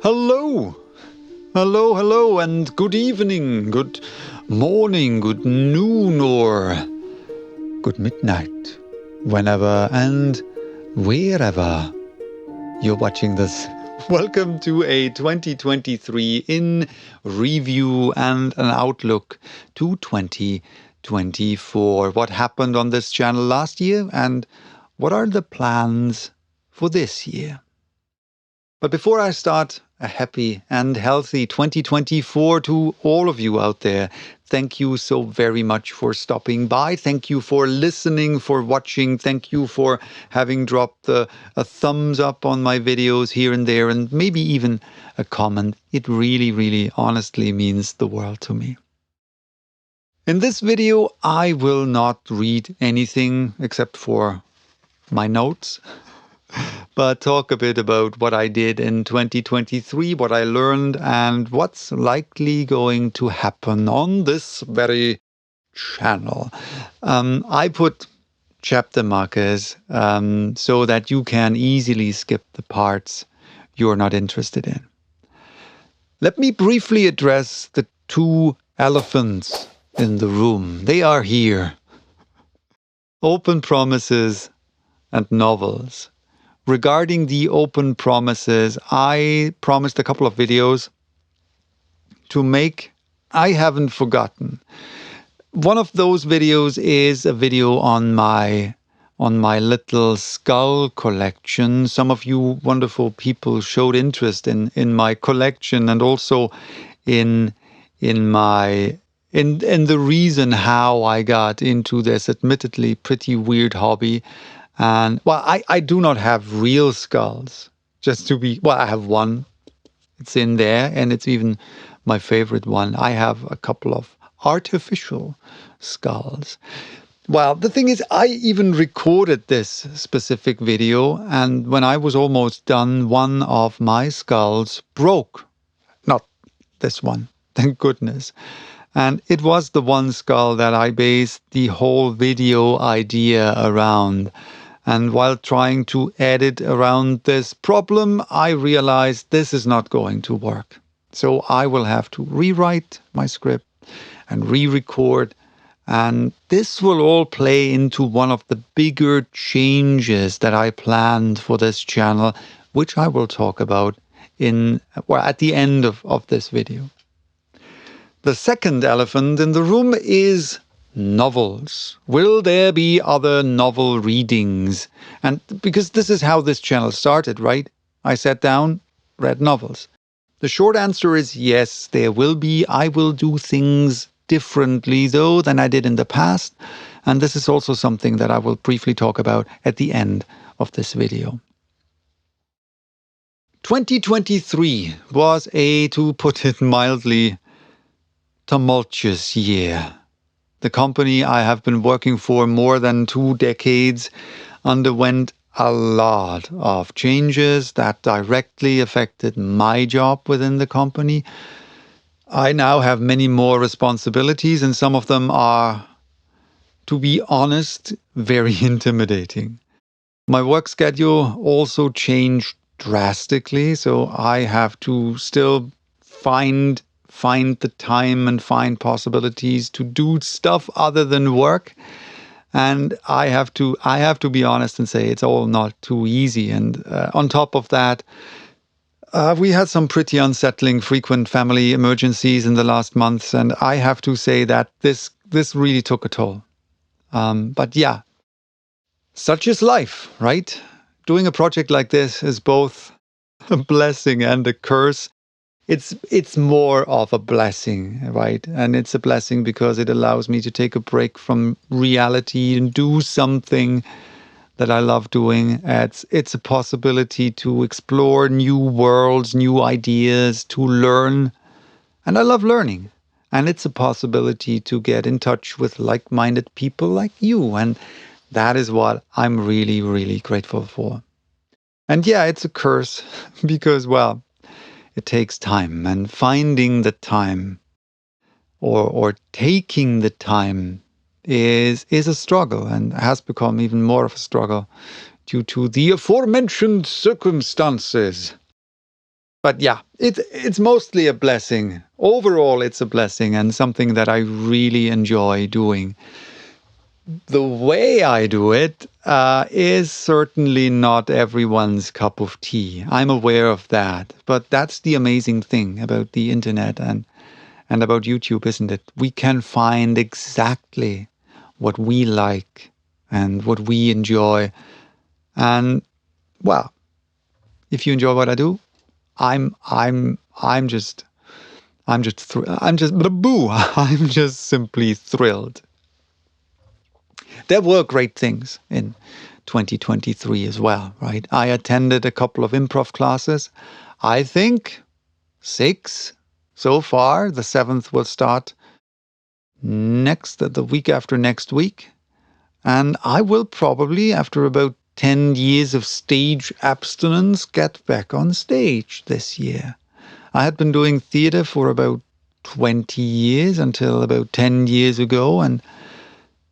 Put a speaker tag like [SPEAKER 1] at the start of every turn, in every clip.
[SPEAKER 1] Hello! Hello, and good evening, good morning, good noon, or good midnight, whenever and wherever you're watching this. Welcome to a 2023 in review and an outlook to 2024. What happened on this channel last year, and what are the plans for this year? But before I start, a happy and healthy 2024 to all of you out there. Thank you so very much for stopping by. Thank you for listening, for watching. Thank you for having dropped a thumbs up on my videos here and there, and maybe even a comment. It really, honestly means the world to me. In this video, I will not read anything except for my notes, but talk a bit about what I did in 2023, what I learned, and what's likely going to happen on this very channel. I put chapter markers so that you can easily skip the parts you're not interested in. Let me briefly address the two elephants in the room. They are here. Open promises and novels. Regarding the open promises, I promised a couple of videos to make. I haven't forgotten. One of those videos is a video on my little skull collection. Some of you wonderful people showed interest in my collection, and also in the reason how I got into this admittedly pretty weird hobby. And, well, I do not have real skulls, I have one. It's in there, and it's even my favorite one. I have a couple of artificial skulls. Well, the thing is, I even recorded this specific video, and when I was almost done, one of my skulls broke. Not this one, thank goodness. And it was the one skull that I based the whole video idea around. And while trying to edit around this problem, I realized this is not going to work. So I will have to rewrite my script and re-record. And this will all play into one of the bigger changes that I planned for this channel, which I will talk about at the end of this video. The second elephant in the room is novels. Will there be other novel readings? And because this is how this channel started, right? I sat down, read novels. The short answer is yes, there will be. I will do things differently, though, than I did in the past. And this is also something that I will briefly talk about at the end of this video. 2023 was to put it mildly, tumultuous year. The company I have been working for more than 2 decades underwent a lot of changes that directly affected my job within the company. I now have many more responsibilities, and some of them are, to be honest, very intimidating. My work schedule also changed drastically, so I have to still find the time and find possibilities to do stuff other than work. And I have to be honest and say it's all not too easy. And on top of that, we had some pretty unsettling frequent family emergencies in the last months, and I have to say that this really took a toll. But yeah, such is life, right? Doing a project like this is both a blessing and a curse. It's more of a blessing, right? And it's a blessing because it allows me to take a break from reality and do something that I love doing. It's a possibility to explore new worlds, new ideas, to learn. And I love learning. And it's a possibility to get in touch with like-minded people like you. And that is what I'm really grateful for. And yeah, it's a curse because, well, it takes time, and finding the time or taking the time is a struggle, and has become even more of a struggle due to the aforementioned circumstances. But yeah, it's mostly a blessing. Overall, it's a blessing and something that I really enjoy doing. The way I do it is certainly not everyone's cup of tea. I'm aware of that. But that's the amazing thing about the internet and about YouTube, isn't it? We can find exactly what we like and what we enjoy. And well, if you enjoy what I do, I'm just boo. I'm just simply thrilled. There were great things in 2023 as well, right? I attended a couple of improv classes. I think 6 so far. The 7th will start the week after next week. And I will probably, after about 10 years of stage abstinence, get back on stage this year. I had been doing theatre for about 20 years until about 10 years ago. And,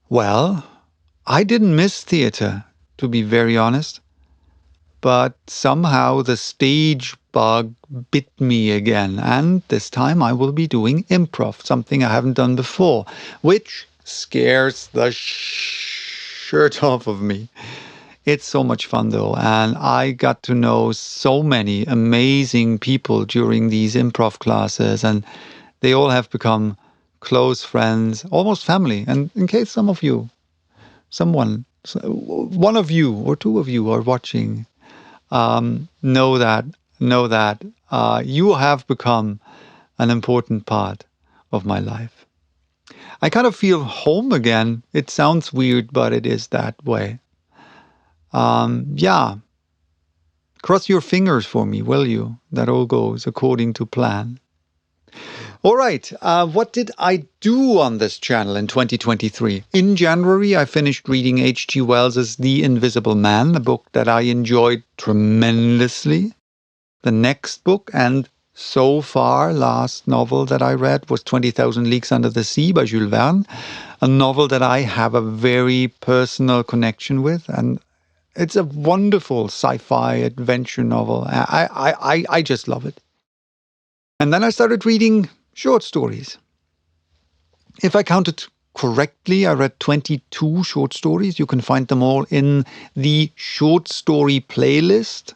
[SPEAKER 1] well, I didn't miss theatre, to be very honest. But somehow the stage bug bit me again. And this time I will be doing improv, something I haven't done before, which scares the shirt off of me. It's so much fun though, and I got to know so many amazing people during these improv classes, and they all have become close friends, almost family. And in case one of you or two of you are watching, know that you have become an important part of my life. I kind of feel home again. It sounds weird, but it is that way. Yeah. Cross your fingers for me, will you? That all goes according to plan. All right. What did I do on this channel in 2023? In January, I finished reading H.G. Wells's The Invisible Man, a book that I enjoyed tremendously. The next book, and so far last novel that I read, was 20,000 Leagues Under the Sea by Jules Verne, a novel that I have a very personal connection with, and it's a wonderful sci-fi adventure novel. I just love it. And then I started reading short stories. If I counted correctly, I read 22 short stories. You can find them all in the short story playlist.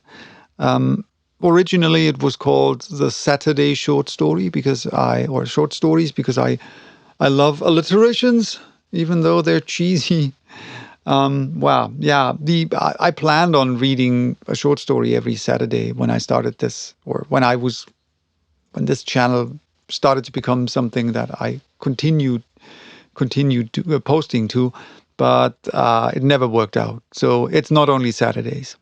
[SPEAKER 1] Originally, it was called the Saturday Short Story short stories because I love alliterations, even though they're cheesy. I planned on reading a short story every Saturday when I started this, or when this channel started to become something that I continued posting to, but it never worked out. So it's not only Saturdays.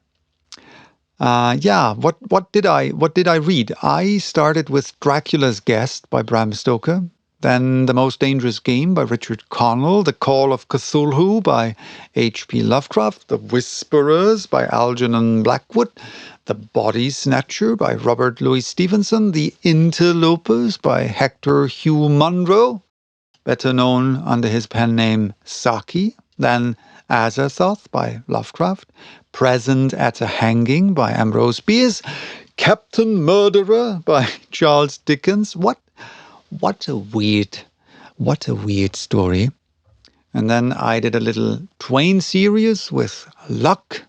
[SPEAKER 1] What did I read? I started with Dracula's Guest by Bram Stoker. Then The Most Dangerous Game by Richard Connell, The Call of Cthulhu by H.P. Lovecraft, The Whisperers by Algernon Blackwood, The Body Snatcher by Robert Louis Stevenson, The Interlopers by Hector Hugh Munro, better known under his pen name Saki, then Azathoth by Lovecraft, Present at a Hanging by Ambrose Bierce, Captain Murderer by Charles Dickens. What a weird story. And then I did a little Twain series with Luck,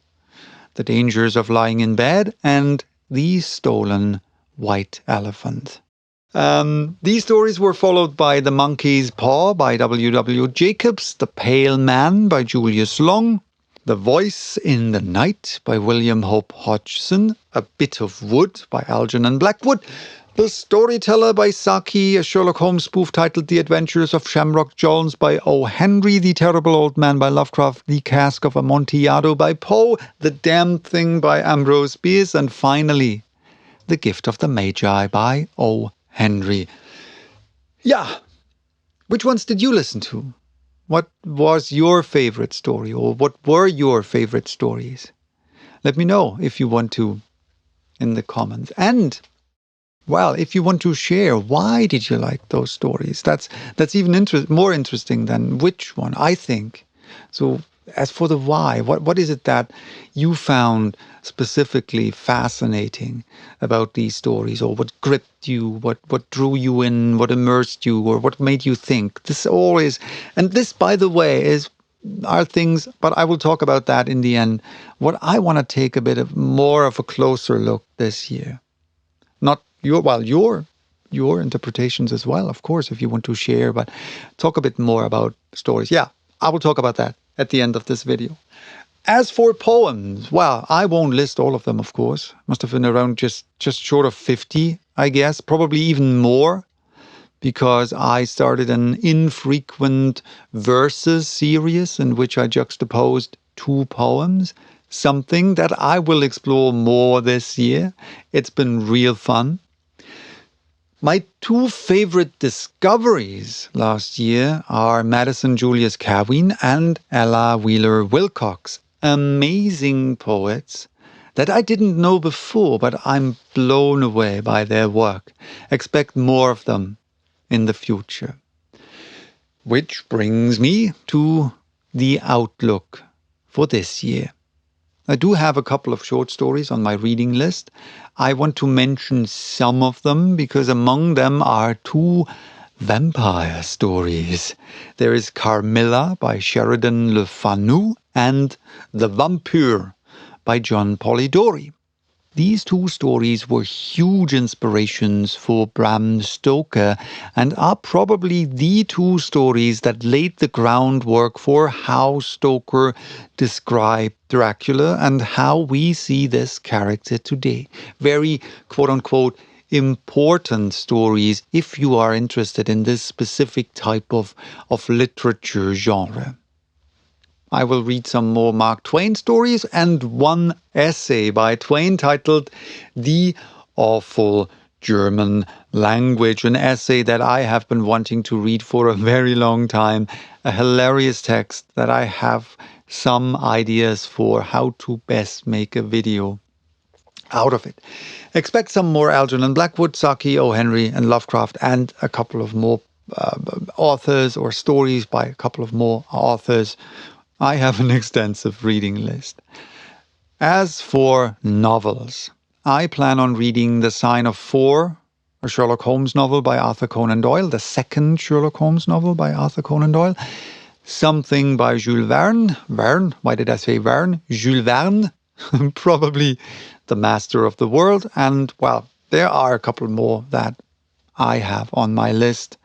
[SPEAKER 1] The Dangers of Lying in Bed, and The Stolen White Elephant. These stories were followed by The Monkey's Paw by W. W. Jacobs, The Pale Man by Julius Long, The Voice in the Night by William Hope Hodgson, A Bit of Wood by Algernon Blackwood, The Storyteller by Saki, a Sherlock Holmes spoof titled The Adventures of Shamrock Jones by O. Henry, The Terrible Old Man by Lovecraft, The Cask of Amontillado by Poe, The Damned Thing by Ambrose Bierce, and finally, The Gift of the Magi by O. Henry. Yeah. Which ones did you listen to? What was your favorite story, or what were your favorite stories? Let me know if you want to in the comments. And well, if you want to share, why did you like those stories? That's even more interesting than which one, I think. So as for the why, what is it that you found specifically fascinating about these stories, or what gripped you, what drew you in, what immersed you, or what made you think? This always, and this, by the way, are things, but I will talk about that in the end. What I want to take a bit of more of a closer look this year. Not your interpretations as well, of course, if you want to share, but talk a bit more about stories. Yeah, I will talk about that at the end of this video. As for poems, well, I won't list all of them, of course. Must have been around just short of 50, I guess, probably even more, because I started an infrequent verses series in which I juxtaposed 2 poems, something that I will explore more this year. It's been real fun. My 2 favorite discoveries last year are Madison Julius Cawin and Ella Wheeler Wilcox. Amazing poets that I didn't know before, but I'm blown away by their work. Expect more of them in the future. Which brings me to the outlook for this year. I do have a couple of short stories on my reading list. I want to mention some of them because among them are 2 vampire stories. There is Carmilla by Sheridan Le Fanu and The Vampire by John Polidori. These 2 stories were huge inspirations for Bram Stoker and are probably the 2 stories that laid the groundwork for how Stoker described Dracula and how we see this character today. Very quote-unquote important stories if you are interested in this specific type of literature genre. I will read some more Mark Twain stories and 1 essay by Twain titled The Awful German Language, an essay that I have been wanting to read for a very long time, a hilarious text that I have some ideas for how to best make a video out of it. Expect some more Algernon Blackwood, Saki, O. Henry, and Lovecraft, and a couple of more authors or stories by a couple of more authors. I have an extensive reading list. As for novels, I plan on reading The Sign of Four, a Sherlock Holmes novel by Arthur Conan Doyle, the second Sherlock Holmes novel by Arthur Conan Doyle, something by Jules Verne. Verne? Why did I say Verne? Jules Verne, probably the master of the world. And, well, there are a couple more that I have on my list.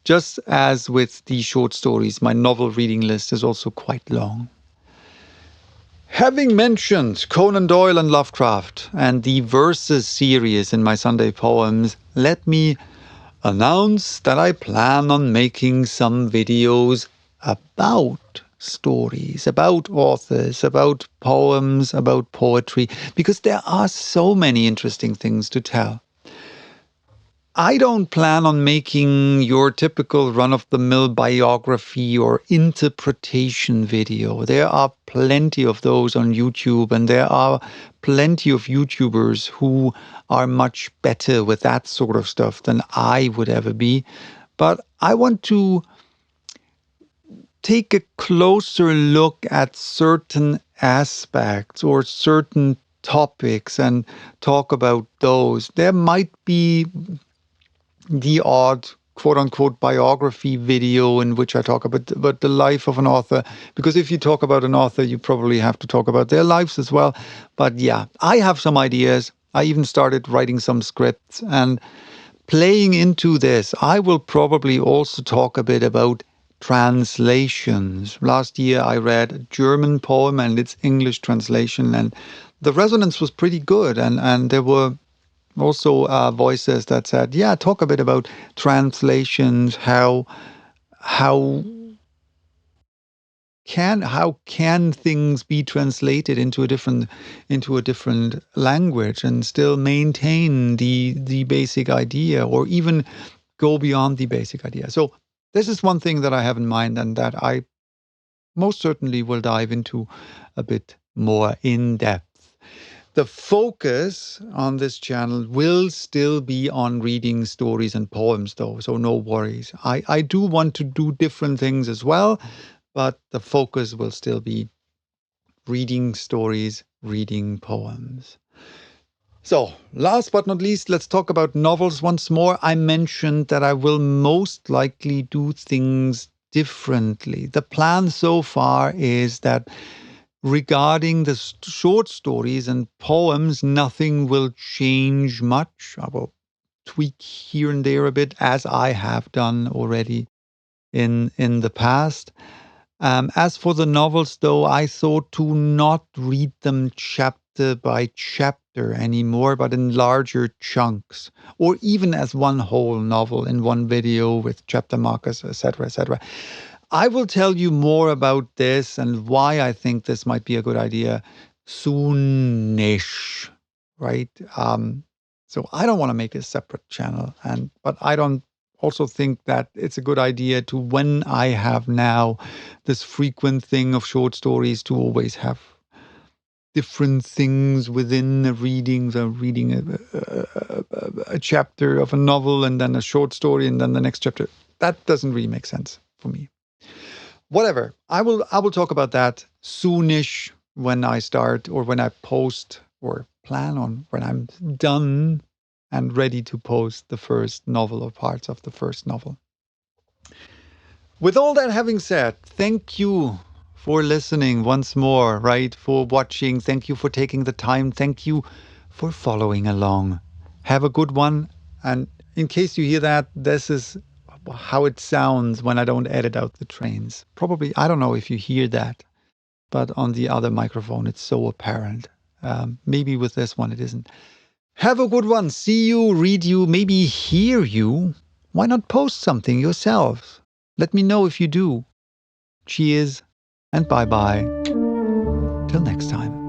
[SPEAKER 1] Just as with the short stories, my novel reading list is also quite long. Having mentioned Conan Doyle and Lovecraft and the verses series in my Sunday poems, let me announce that I plan on making some videos about stories, about authors, about poems, about poetry, because there are so many interesting things to tell. I don't plan on making your typical run-of-the-mill biography or interpretation video. There are plenty of those on YouTube, and there are plenty of YouTubers who are much better with that sort of stuff than I would ever be. But I want to take a closer look at certain aspects or certain topics and talk about those. There might be the odd quote-unquote biography video in which I talk about the life of an author, because if you talk about an author, you probably have to talk about their lives as well. But yeah, I have some ideas. I even started writing some scripts, and playing into this, I will probably also talk a bit about translations. Last year I read a German poem and its English translation, and the resonance was pretty good, and there were also voices that said, yeah, talk a bit about translations, how can things be translated into a different language and still maintain the basic idea, or even go beyond the basic idea. So this is one thing that I have in mind, and that I most certainly will dive into a bit more in depth. The focus on this channel will still be on reading stories and poems, though, so no worries. I do want to do different things as well, but the focus will still be reading stories, reading poems. So, last but not least, let's talk about novels once more. I mentioned that I will most likely do things differently. The plan so far is that regarding the short stories and poems, nothing will change much. I will tweak here and there a bit, as I have done already in the past. As for the novels, though, I thought to not read them chapter by chapter anymore, but in larger chunks, or even as one whole novel in one video with chapter markers, etc., etc. I will tell you more about this and why I think this might be a good idea soonish, right? So I don't want to make a separate channel, but I don't also think that it's a good idea to, when I have now this frequent thing of short stories, to always have different things within the reading. So reading a chapter of a novel and then a short story and then the next chapter. That doesn't really make sense for me. Whatever. I will talk about that soonish when I start, or when I post, or plan on when I'm done and ready to post the first novel or parts of the first novel. With all that having said, thank you for listening once more, right? For watching. Thank you for taking the time. Thank you for following along. Have a good one. And in case you hear that, this is how it sounds when I don't edit out the trains. Probably, I don't know if you hear that, but on the other microphone, it's so apparent. Maybe with this one, it isn't. Have a good one. See you, read you, maybe hear you. Why not post something yourselves? Let me know if you do. Cheers and bye-bye. Till next time.